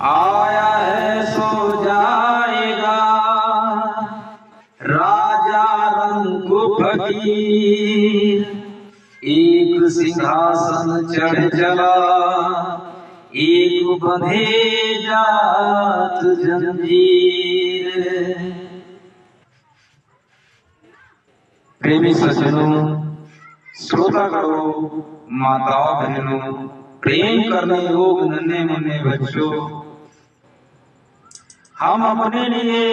आया है सो जाएगा राजा रंग फकीर। एक सिंहासन चढ़ चला, एक बंधे जात जंजीर। प्रेमी सज्जनों, श्रोतागणों, माताओं बहनों, प्रेम करने योग नन्हे मुन्ने बच्चों, हम अपने लिए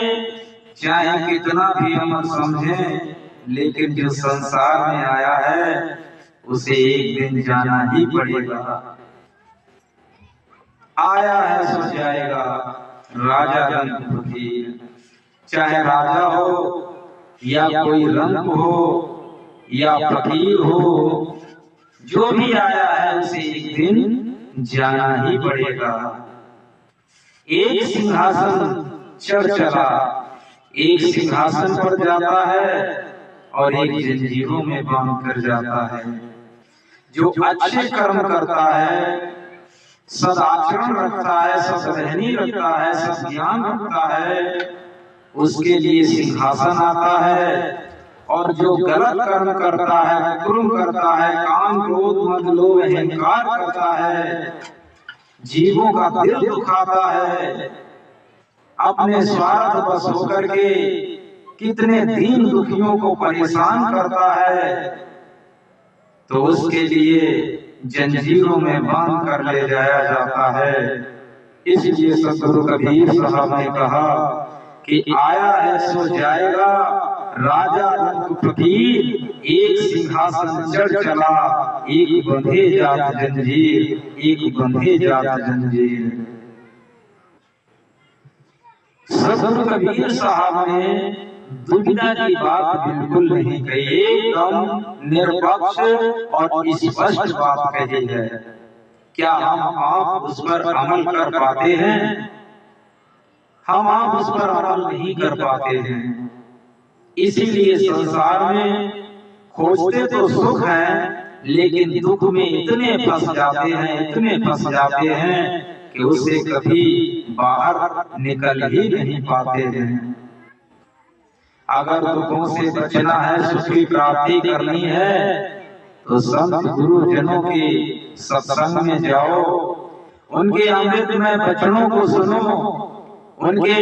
चाहे कितना भी अमर समझें, लेकिन जो संसार में आया है उसे एक दिन जाना ही पड़ेगा। आया है सो जाएगा राजा रंग फकीर। चाहे राजा हो या कोई रंग हो या फकीर हो, जो भी आया है उसे एक दिन जाना ही पड़ेगा। एक सिंहासन चढ़ चला, एक सिंहासन पर जाता है और एक जंजीरों में बांध कर जाता है। जो अच्छे कर्म करता है, सदाचरण रखता है, सद्रहनी रखता है, सद्ज्ञान रखता है, उसके लिए सिंहासन आता है। और जो गलत कर्म करता है, कुकर्म करता है, काम क्रोध मद लोभ अहंकार करता है, जीवों का दिल दुखाता है, अपने स्वार्थ बस होकर के कितने दीन दुखियों को परेशान करता है, तो उसके लिए जंजीरों में बांध कर ले जाया जाता है। इसलिए सद्गुरु कबीर साहब ने कहा कि आया है सो जाएगा राजा रंग फकीर। एक सिंहासन चढ़ चला, एक बंधे जात जंजीर, एक बंधे जात जंजीर। सद्गुरु कबीर साहब ने दुविधा की बात बिल्कुल नहीं कही, एकदम निरपक्ष और स्पष्ट बात कही है। क्या हम आप उस पर अमल कर पाते हैं? हम आप उस पर अमल नहीं कर पाते हैं। इसीलिए संसार में खोजते तो सुख है, लेकिन दुख में इतने फंस जाते हैं, इतने फंस जाते हैं कि उससे कभी बाहर निकल ही नहीं पाते हैं। अगर दुखों से बचना है, सुख की प्राप्ति करनी है, तो संत गुरुजनों के सत्संग में जाओ, उनके अमृतमय वचनों को सुनो, उनके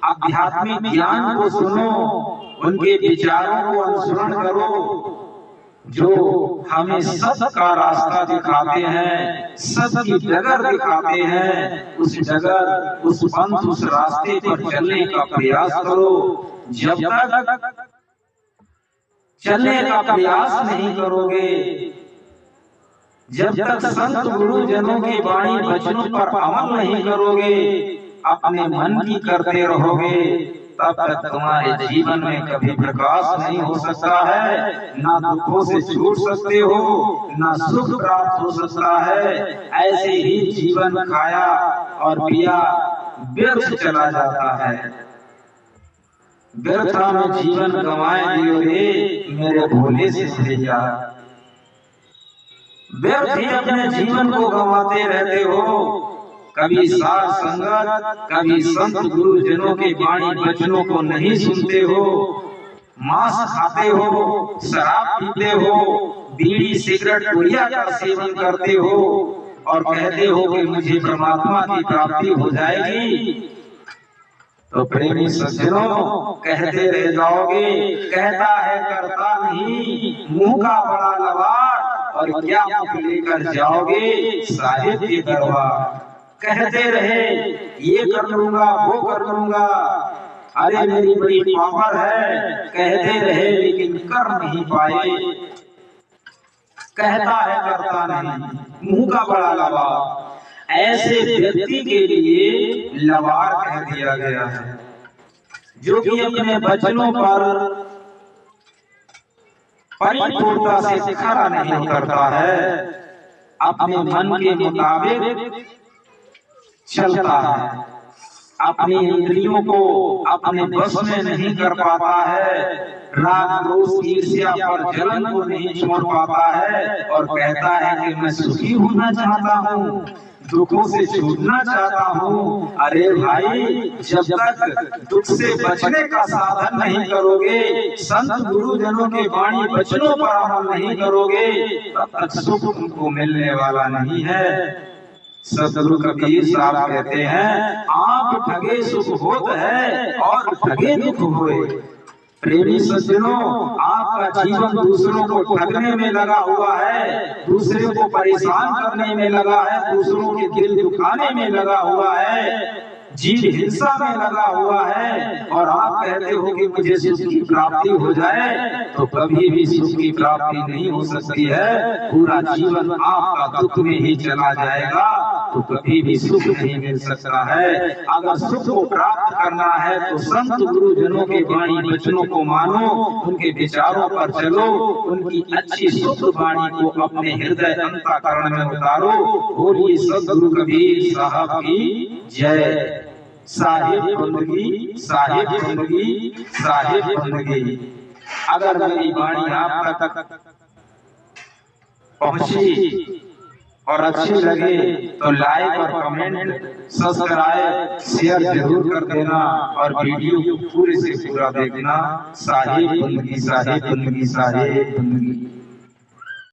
आध्यात्मिक ज्ञान को सुनो, उनके विचारों को अनुसरण करो, जो हमें सत्य का रास्ता दिखाते हैं, सत्य की डगर दिखाते हैं। उस डगर, उस पंथ, उस रास्ते पर चलने का प्रयास करो। जब तक चलने का प्रयास नहीं करोगे, जब तक संत गुरुजनों की वाणी वचनों पर अमल नहीं करोगे, अपने मन की करते रहोगे, तब तक तुम्हारे जीवन में कभी प्रकाश नहीं हो सकता है। ना दुखों से छूट सकते हो, ना सुख प्राप्त हो सकता है। ऐसे ही जीवन खाया और पिया व्यर्थ चला जाता है। व्यर्था में जीवन गंवाए दियो रे मेरे भोले से भैया। व्यर्थ ही अपने जीवन को गंवाते रहते हो। कभी साथ संगत, कभी संत गुरुजनों के वाणी वचनों को नहीं सुनते हो, मांस खाते हो, शराब पीते हो, बीड़ी सिगरेट गुड़िया का सेवन करते हो और कहते हो कि मुझे परमात्मा की प्राप्ति हो जाएगी। तो प्रेमी सज्जनों, कहते रह जाओगे। कहता है करता नहीं, मुंह का बड़ा लवार, और क्या मुख लेकर जाओगे साहिब के दरबार। कहते रहे ये कर लूंगा, वो कर लूंगा, अरे मेरी बड़ी पावर है, कहते रहे लेकिन कर नहीं पाए। कहता है करता नहीं, मुंह का बड़ा लवार। ऐसे व्यक्ति के लिए लवार कह दिया गया है, जो कि अपने वचनों पर परिपूर्णता से खरा नहीं उतरता है, अपने मन के मुताबिक चलता है। अपनी इंद्रियों को अपने बस में नहीं कर पाता है, राग क्रोध ईर्ष्या और जलन को नहीं छोड़ पाता है और कहता है कि मैं सुखी होना चाहता हूँ, दुखों से छूटना चाहता हूँ। अरे भाई, जब तक दुख से बचने का साधन नहीं करोगे, संत गुरुजनों के वाणी वचनों पर अमल नहीं करोगे, तब तक सुख तुमको मिलने वाला नहीं है। सदगुरु कबीर साहब कहते हैं, आप ठगे सुख होत है और ठगे दुख होए। प्रेमी सज्जनों, आपका जीवन दूसरों को ठगने में लगा हुआ है, दूसरे को परेशान करने में लगा है, दूसरों के दिल दुखाने में लगा हुआ है, जीव हिंसा में लगा हुआ है, और आप कहते हो कि मुझे सुख की प्राप्ति हो जाए, तो कभी भी सुख की प्राप्ति नहीं हो सकती है। पूरा जीवन आपका दुख में ही चला जाएगा, तो कभी भी सुख नहीं मिल सकता है। अगर सुख को प्राप्त करना है तो संत गुरुजनों के वाणी वचनों को मानो, उनके विचारों पर चलो, उनकी अच्छी शुद्ध वाणी को अपने हृदय अंतःकरण में उतारो। बोलिए सदगुरु कबीर साहब की जय। साहिब बंदगी, साहिब बंदगी, साहिब बंदगी। अगर मेरी वाणी आप तक पहुंची और अच्छी लगे तो लाइक और कमेंट, सब्सक्राइब, शेयर जरूर कर देना और वीडियो को पूरे से पूरा देखना। साहिब बंदगी, साहिब बंदगी, साहिब बंदगी।